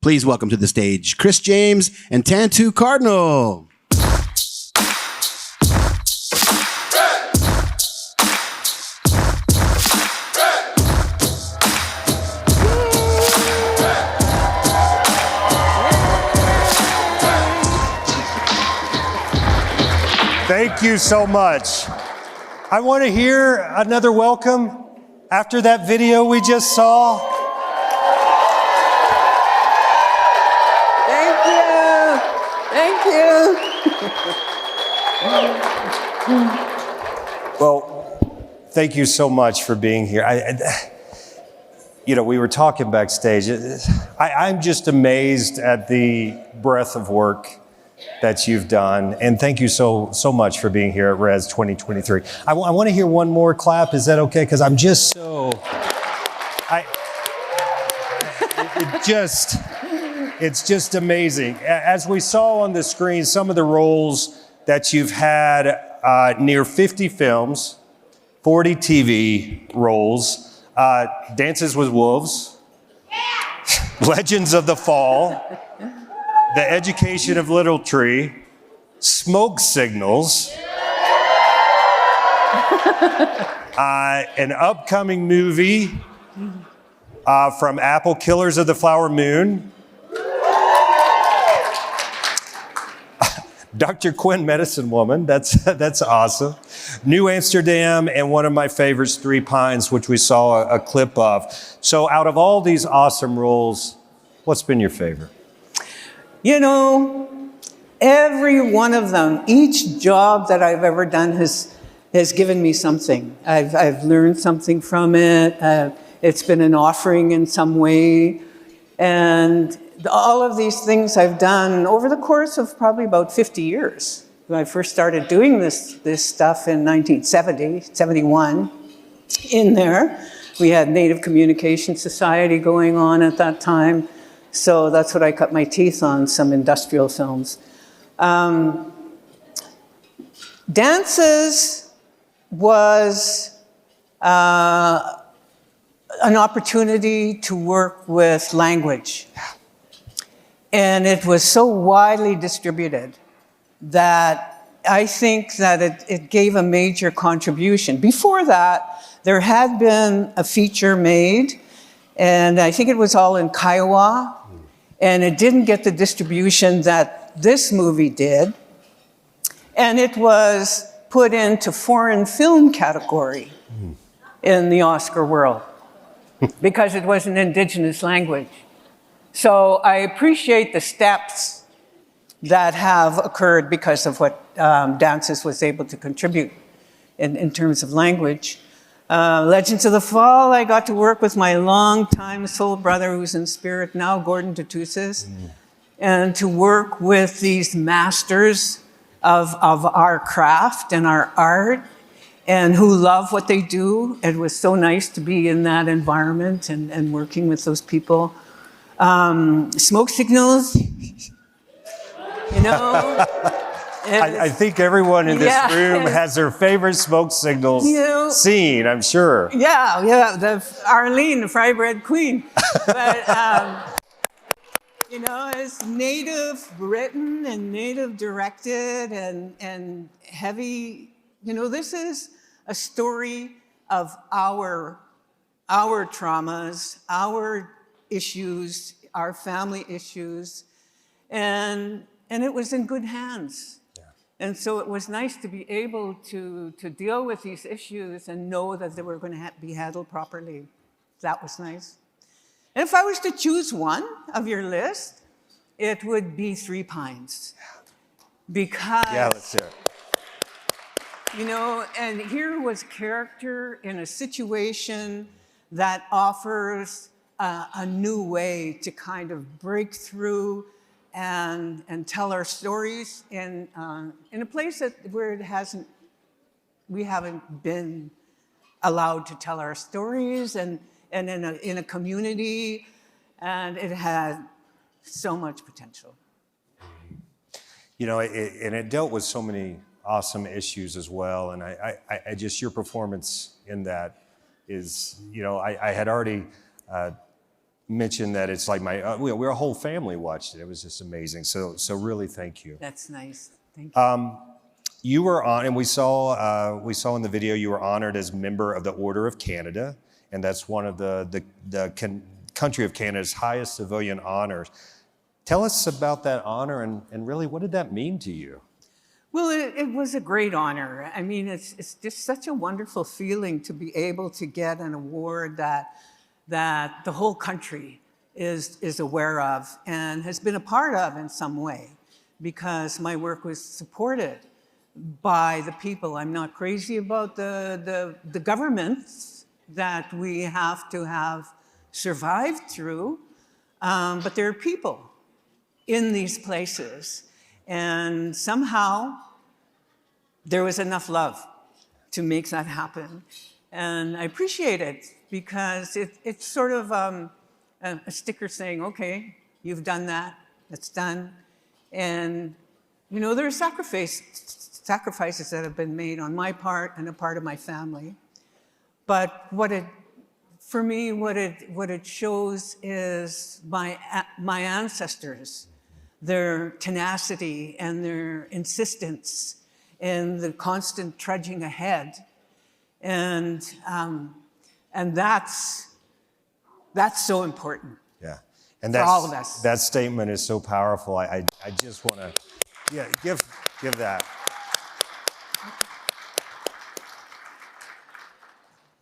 Please welcome to the stage Chris James and Tantoo Cardinal. Thank you so much. I want to hear another welcome after that video we just saw. Thank you. Well, thank you so much for being here. We were talking backstage. I'm just amazed at the breadth of work that you've done. And thank you so much for being here at Res 2023. I want to hear one more clap. Is that okay? Because I'm just so, it's just amazing. As we saw on the screen, some of the roles that you've had, near 50 films, 40 TV roles, Dances with Wolves, Legends of the Fall, The Education of Little Tree, Smoke Signals, an upcoming movie from Apple, Killers of the Flower Moon, Dr. Quinn, Medicine Woman, that's awesome, New Amsterdam, and one of my favorites, Three Pines, which we saw a clip of. So out of all these awesome roles, what's been your favorite? You know, every one of them, each job that I've ever done has given me something. I've learned something from it. It's been an offering in some way. And all of these things I've done over the course of probably about 50 years. When I first started doing this stuff in 1970, 71, in there. We had Native Communication Society going on at that time. So that's what I cut my teeth on, some industrial films. Dances was an opportunity to work with language. And it was so widely distributed that I think that it gave a major contribution. Before that, there had been a feature made, and I think it was all in Kiowa, and it didn't get the distribution that this movie did. And it was put into foreign film category in the Oscar world because it was an Indigenous language. So I appreciate the steps that have occurred because of what Dances was able to contribute in terms of language. Legends of the Fall, I got to work with my longtime soul brother who's in spirit now, Gordon Tutusas, and to work with these masters of our craft and our art and who love what they do. It was so nice to be in that environment and working with those people. Smoke Signals, you know. I think everyone in this room has their favorite Smoke Signals scene, I'm sure. Yeah, Arlene, the fry bread queen. But, it's Native written and Native directed and heavy. This is a story of our traumas, our issues, our family issues, and it was in good hands. And so it was nice to be able to deal with these issues and know that they were going to be handled properly. That was nice. And if I was to choose one of your list, it would be Three Pines. Because, let's hear it. And here was character in a situation that offers a new way to kind of break through and tell our stories in a place where we haven't been allowed to tell our stories, and in a community, and it had so much potential. And it dealt with so many awesome issues as well, and I just, your performance in that is, I had already mention that it's like we're a whole family watched it. It was just amazing. So really, thank you. That's nice. Thank you. You were on, and we saw in the video you were honored as member of the Order of Canada, and that's one of the country of Canada's highest civilian honors. Tell us about that honor, and really, what did that mean to you? Well, it was a great honor. I mean, it's just such a wonderful feeling to be able to get an award that the whole country is aware of and has been a part of in some way, because my work was supported by the people. I'm not crazy about the governments that we have to have survived through, but there are people in these places, and somehow there was enough love to make that happen. And I appreciate it, because it's sort of a sticker saying, okay, you've done that, it's done. And you know, there are sacrifices that have been made on my part and a part of my family. But for me, what it shows is my ancestors, their tenacity and their insistence and the constant trudging ahead. And that's so important. Yeah. And for all of us. That statement is so powerful. I just want to, give that.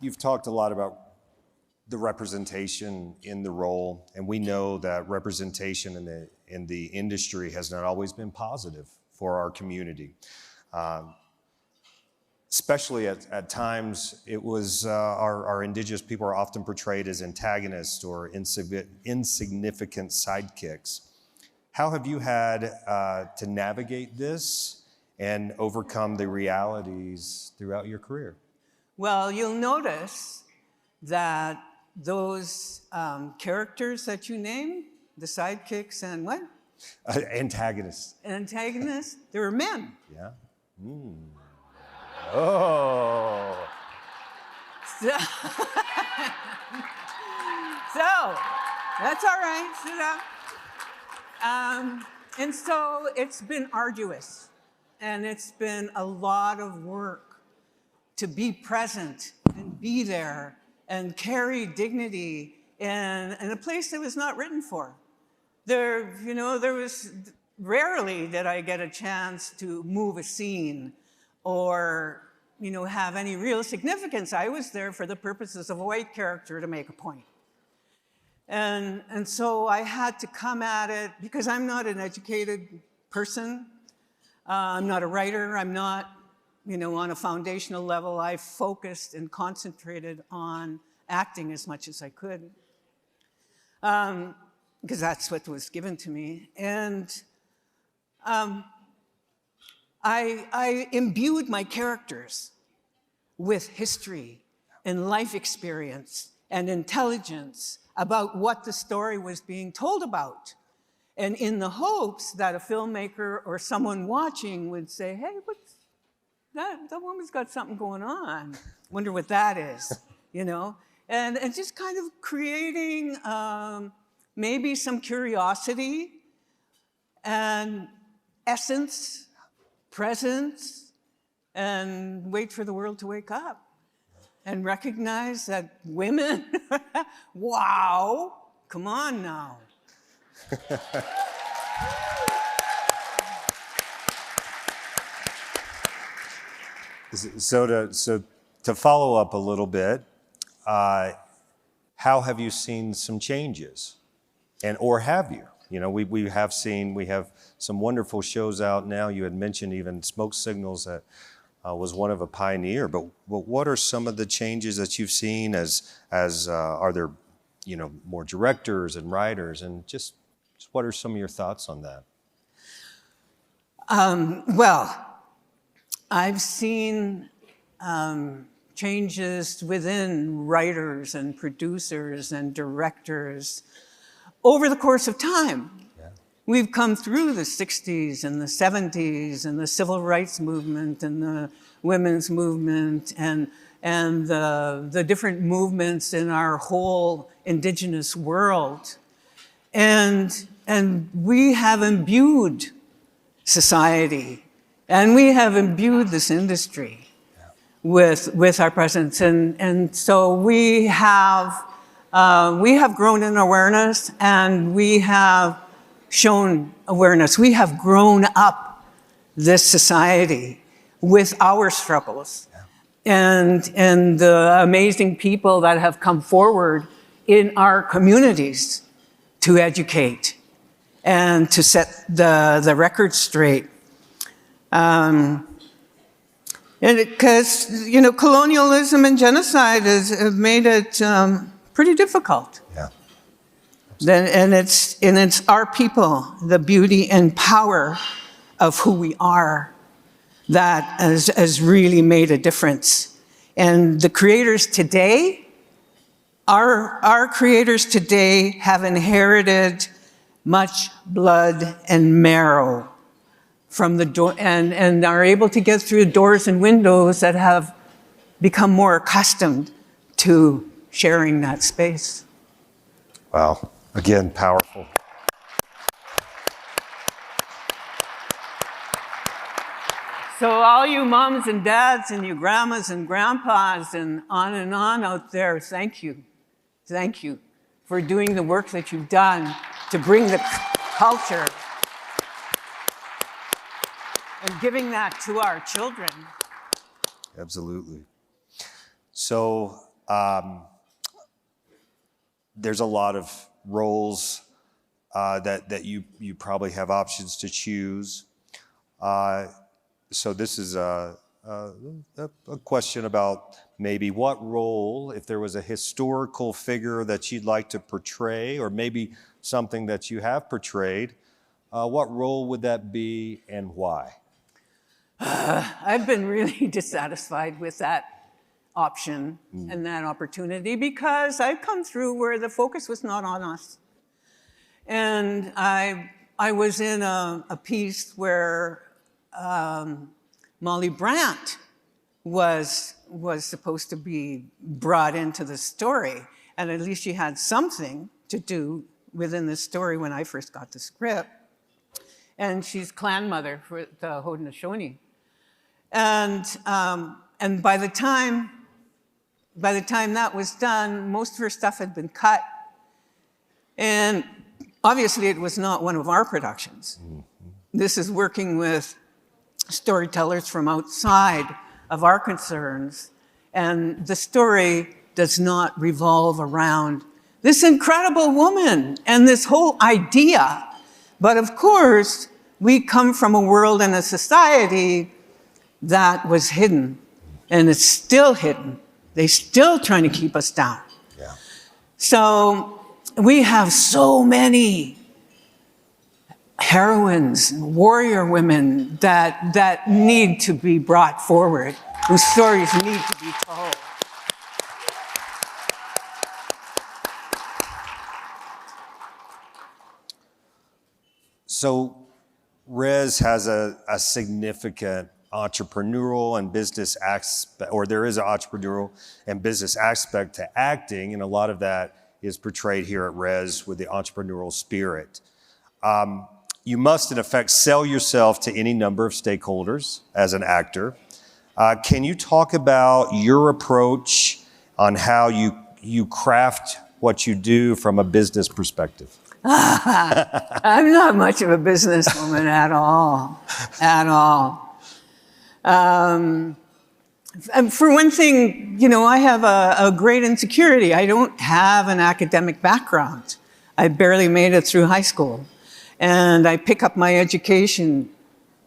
You've talked a lot about the representation in the role, and we know that representation in the industry has not always been positive for our community. Especially at times, it was our Indigenous people are often portrayed as antagonists or insignificant sidekicks. How have you had to navigate this and overcome the realities throughout your career? Well, you'll notice that those characters that you named, the sidekicks and what? Antagonists. Antagonists, they were men. Yeah. Mm. Oh. So that's all right. Sit down. And so it's been arduous, and it's been a lot of work to be present and be there and carry dignity in a place that was not written for. There was rarely did I get a chance to move a scene or, have any real significance. I was there for the purposes of a white character to make a point. And so I had to come at it, because I'm not an educated person. I'm not a writer. I'm not, on a foundational level. I focused and concentrated on acting as much as I could, because that's what was given to me. And I imbued my characters with history and life experience and intelligence about what the story was being told about. And in the hopes that a filmmaker or someone watching would say, hey, what's that woman's got something going on. Wonder what that is, And just kind of creating maybe some curiosity and essence, presence, and wait for the world to wake up and recognize that women, wow, come on now. So to follow up a little bit, how have you seen some changes, or have you? We have some wonderful shows out now. You had mentioned even Smoke Signals that was one of a pioneer. But what are some of the changes that you've seen? Are there more directors and writers, and just what are some of your thoughts on that? Well, I've seen changes within writers and producers and directors over the course of time. Yeah. We've come through the 60s and the 70s and the civil rights movement and the women's movement and and the different movements in our whole Indigenous world. And we have imbued society, and we have imbued this industry with our presence. And so we have grown in awareness, and we have shown awareness. We have grown up this society with our struggles and the amazing people that have come forward in our communities to educate and to set the record straight. And because, you know, colonialism and genocide have made it pretty difficult. Yeah. And it's our people, the beauty and power of who we are, that has really made a difference. And the creators today, our creators today have inherited much blood and marrow from the door, and are able to get through doors and windows that have become more accustomed to sharing that space. Wow. Again, powerful. So all you moms and dads and you grandmas and grandpas and on out there, thank you. Thank you for doing the work that you've done to bring the culture and giving that to our children. Absolutely. So there's a lot of roles that you probably have options to choose. So this is a question about maybe what role, if there was a historical figure that you'd like to portray, or maybe something that you have portrayed, what role would that be and why? I've been really dissatisfied with that option and that opportunity, because I've come through where the focus was not on us. And I was in a piece where Molly Brandt was supposed to be brought into the story, and at least she had something to do within the story when I first got the script. And she's clan mother for the Haudenosaunee. And by the time that was done, most of her stuff had been cut. And obviously it was not one of our productions. Mm-hmm. This is working with storytellers from outside of our concerns. And the story does not revolve around this incredible woman and this whole idea. But of course, we come from a world and a society that was hidden, and it's still hidden. They're still trying to keep us down. Yeah. So we have so many heroines, warrior women that need to be brought forward, whose stories need to be told. So Res has a significant entrepreneurial and business aspect, or there is an entrepreneurial and business aspect to acting, and a lot of that is portrayed here at Res with the entrepreneurial spirit. You must, in effect, sell yourself to any number of stakeholders as an actor. Can you talk about your approach on how you craft what you do from a business perspective? I'm not much of a businesswoman at all, at all. And for one thing, you know, I have a great insecurity. I don't have an academic background. I barely made it through high school. And I pick up my education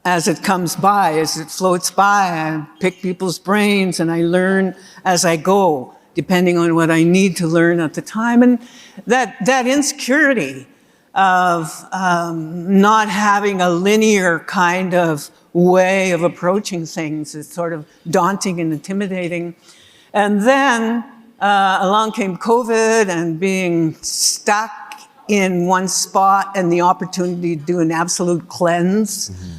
as it comes by, as it floats by. I pick people's brains and I learn as I go, depending on what I need to learn at the time. And that insecurity of not having a linear kind of way of approaching things is sort of daunting and intimidating. And then along came COVID and being stuck in one spot and the opportunity to do an absolute cleanse. Mm-hmm.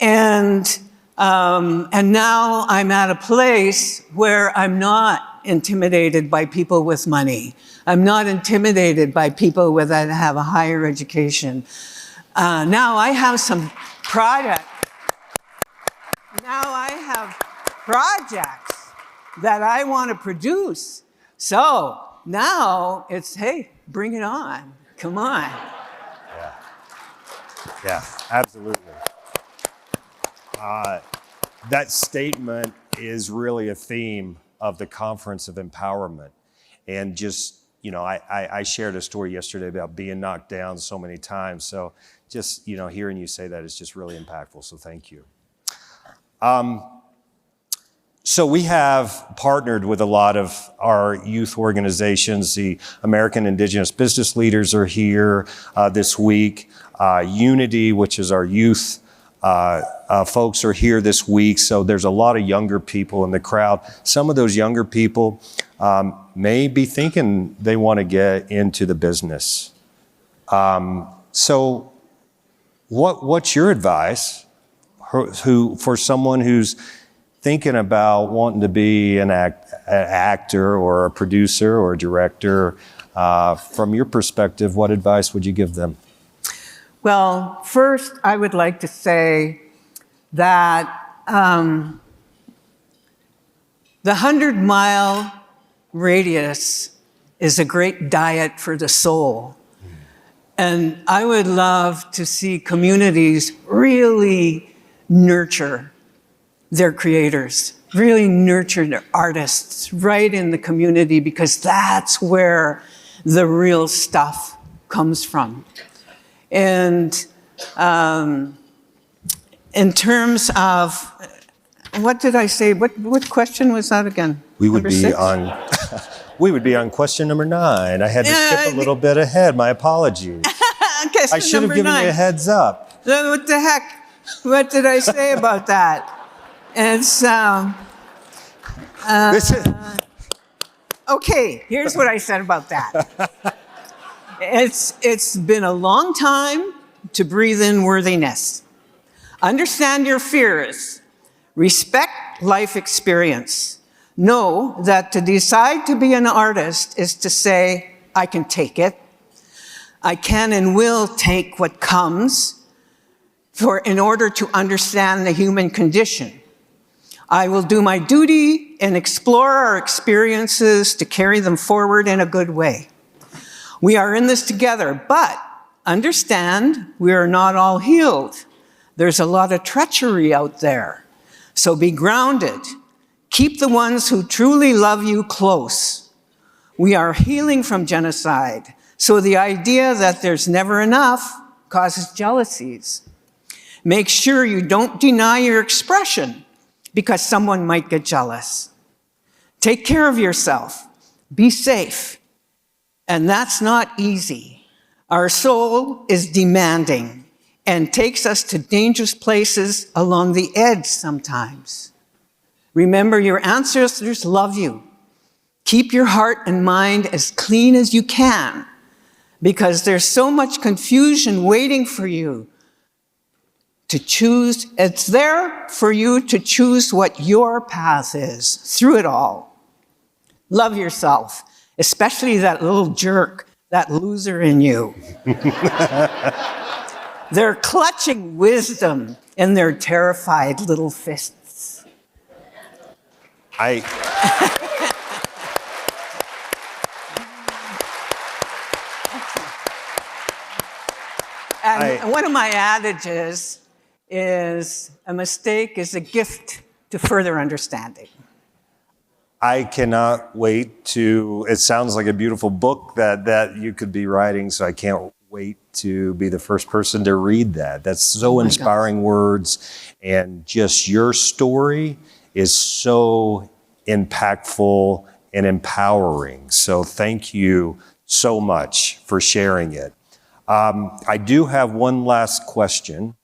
And And now I'm at a place where I'm not intimidated by people with money. I'm not intimidated by people that have a higher education. Now I have some product. Now I have projects that I want to produce. So now it's, hey, bring it on. Come on. Yeah, absolutely. That statement is really a theme of the Conference of Empowerment. And just, I shared a story yesterday about being knocked down so many times. So just, hearing you say that is just really impactful. So thank you. So we have partnered with a lot of our youth organizations. The American Indigenous Business Leaders are here this week. Unity, which is our youth folks, are here this week. So there's a lot of younger people in the crowd. Some of those younger people may be thinking they want to get into the business. So what's your advice for someone who's thinking about wanting to be an actor or a producer or a director? From your perspective, what advice would you give them? Well, first, I would like to say that the 100-mile radius is a great diet for the soul. And I would love to see communities really nurture their creators, really nurture their artists right in the community, because that's where the real stuff comes from. And in terms of, what did I say? What question was that again? We would be on question number 9. I had to skip a little bit ahead. My apologies. I should have given you a heads up. What the heck? What did I say about that? It's okay. Here's what I said about that. It's been a long time to breathe in worthiness. Understand your fears. Respect life experience. Know that to decide to be an artist is to say, I can take it. I can and will take what comes in order to understand the human condition. I will do my duty and explore our experiences to carry them forward in a good way. We are in this together, but understand we are not all healed. There's a lot of treachery out there. So be grounded. Keep the ones who truly love you close. We are healing from genocide, so the idea that there's never enough causes jealousies. Make sure you don't deny your expression because someone might get jealous. Take care of yourself. Be safe. And that's not easy. Our soul is demanding and takes us to dangerous places along the edge sometimes. Remember, your ancestors love you. Keep your heart and mind as clean as you can, because there's so much confusion waiting for you to choose. It's there for you to choose what your path is through it all. Love yourself, especially that little jerk, that loser in you. They're clutching wisdom in their terrified little fists. And one of my adages is a mistake is a gift to further understanding. I cannot wait it sounds like a beautiful book that you could be writing, so I can't wait to be the first person to read that. That's so inspiring words, and just your story is so impactful and empowering. So thank you so much for sharing it. I do have one last question.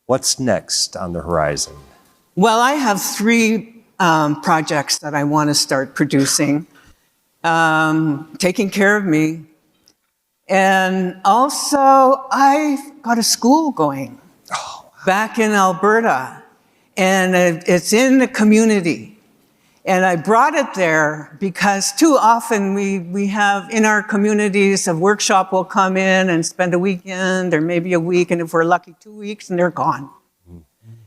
What's next on the horizon? Well, I have 3 projects that I want to start producing, taking care of me. And also, I've got a school going back in Alberta. and it's in the community. And I brought it there because too often we have in our communities, a workshop will come in and spend a weekend or maybe a week, and if we're lucky, 2 weeks, and they're gone.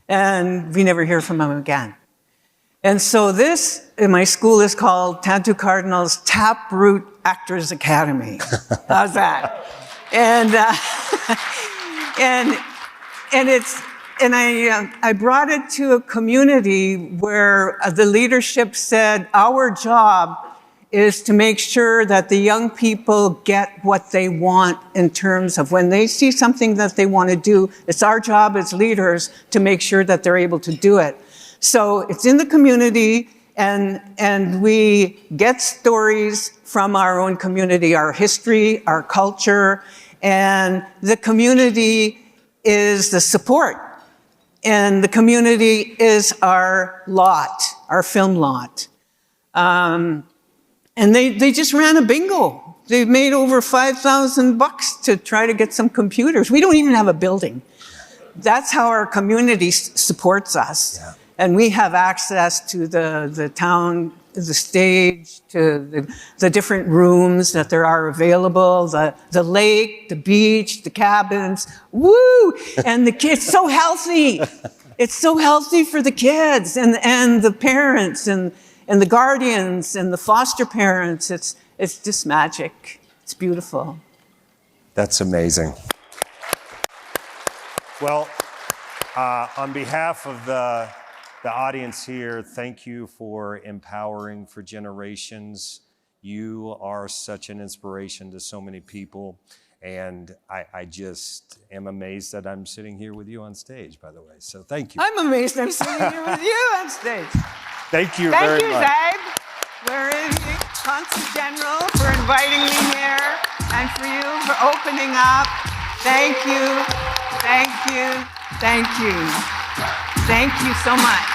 And we never hear from them again. And so this, in my school, is called Tantoo Cardinal's Taproot Actors Academy. How's that? And I brought it to a community where the leadership said, our job is to make sure that the young people get what they want in terms of when they see something that they want to do, it's our job as leaders to make sure that they're able to do it. So it's in the community, and we get stories from our own community, our history, our culture, and the community is the support. And the community is our lot, our film lot. And they just ran a bingo. They've made over $5,000 to try to get some computers. We don't even have a building. That's how our community supports us. Yeah. And we have access to the town, the stage, to the different rooms that there are available, the lake, the beach, the cabins. Woo! And the kids, so healthy. It's so healthy for the kids and the parents and the guardians and the foster parents. It's just magic. It's beautiful. That's amazing. Well, on behalf of the audience here, thank you for empowering for generations. You are such an inspiration to so many people. And I just am amazed that I'm sitting here with you on stage, by the way. So thank you. I'm amazed I'm sitting here with you on stage. Thank you very much. Thank you, Zabe. Very Consul General, for inviting me here, and for you for opening up. Thank you. Thank you. Thank you. Thank you so much.